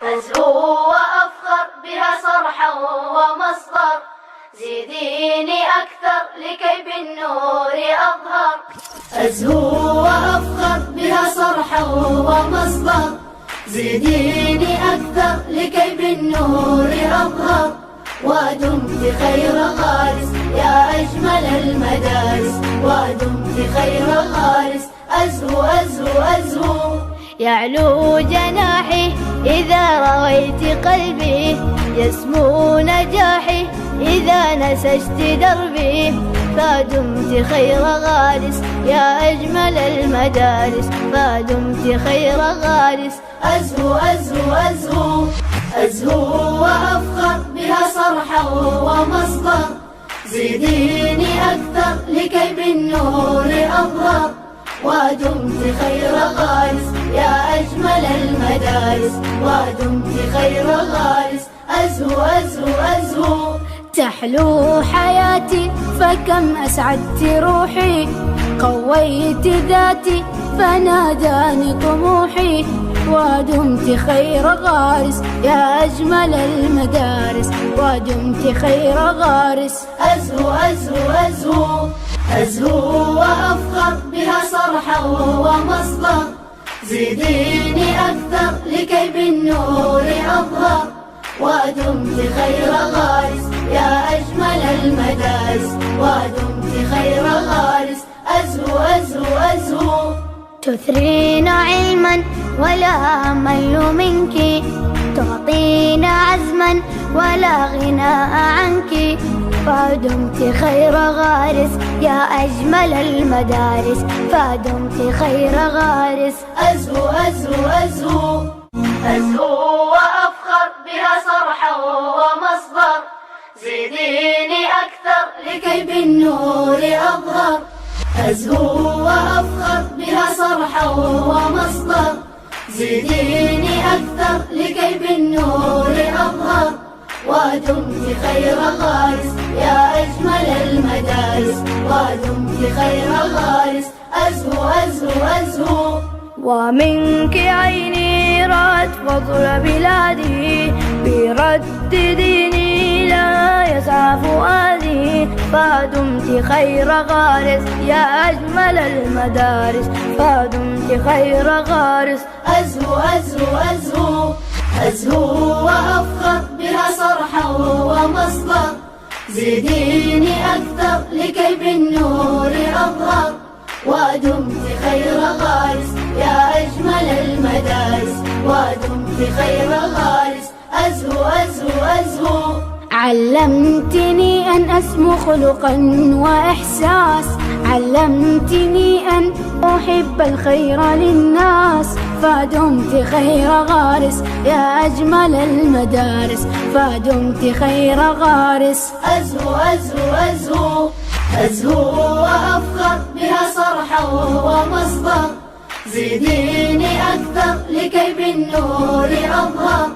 أزهو وأفخر بها صرحا ومصدر، زيديني أكثر لكي بالنور أظهر. أزهو وأفخر بها صرحا ومصدر، زيديني أكثر لكي بالنور أظهر. ودمت خير غارس يا أجمل المدارس، ودمت خير غارس. أزهو أزهو أزهو يعلو جناحي إذا رويت قلبي، يسمو نجاحي إذا نسجت دربي. فدمت خير غارس يا أجمل المدارس، فدمت خير غارس. أزهو أزهو أزهو أزهو وأفخر بها صرحا ومصدر، زيديني أكثر لكي بالنور أظهر. ودمت خير غارس يا أجمل المدارس، ودمت خير غارس. أزهو أزهو أزهو تحلو حياتي فكم أسعدت روحي، قويت ذاتي فناداني طموحي. ودمت خير غارس يا أجمل المدارس، ودمت خير غارس. أزهو أزهو أزهو أزهو وأفخر بها صرحا ومصدر، زيديني أكثر لكي بالنور أظهر. ودمت خير غارس يا أجمل المدارس، ودمت خير غارس. أزهو أزهو أزهو تثرين علما ولا أمل منك، تعطين عزما ولا غناء عنك. فدمت خير غارس يا أجمل المدارس، فدمت خير غارس. أزهو أزهو أزهو أزهو وأفخر بها صرحا ومصدر، زيديني أكثر لكي بالنور أظهر. أزهو وأفخر بها صرحا ومصدر، زيديني أكثر لكي بالنور أظهر. ودمت خير غارس يا أجمل المدارس، ودمت خير غارس. أزهو أزهو أزهو ومنك عيني رأت فضل بلادي، برد ديني لا يسعى فؤادي. فدمت خير غارس يا أجمل المدارس، فدمت خير غارس. أزهو أزهو أزهو أزهو وأفخر بها صرحا ومصدر، زيديني أكثر لكي بالنور أظهر. ودمت خير غارس يا أجمل المدارس، ودمت خير غارس. أزهو أزهو أزهو علمتني أن أسمو خلقا وإحساس، علمتني أن أحب الخير للناس. فدمت خير غارس يا أجمل المدارس، فدمت خير غارس. أزهو أزهو أزهو أزهو وأفخر بها صرحا ومصدر، زيديني أكثر لكي بالنور أظهر.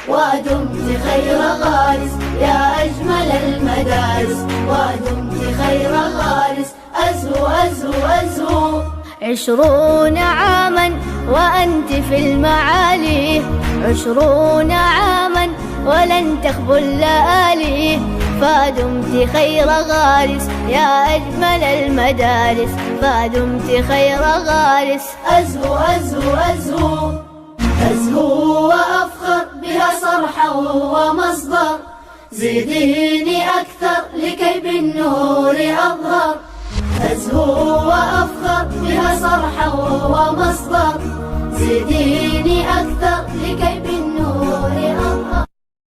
ودمت خير غارس يا أجمل المدارس، ودمت خير غارس. أزهو أزهو أزهو 20 عاما وأنت في المعالي، 20 عاما ولن تخبو الليالي. فدمت خير غارس يا أجمل المدارس، فدمت خير غارس. أزهو أزهو أزهو أزهو وأفخر بها صرحا ومصدر، زيديني أكثر لكي بالنور أظهر. أزهو وأفخر بها صرحا ومصدر، زيديني أكثر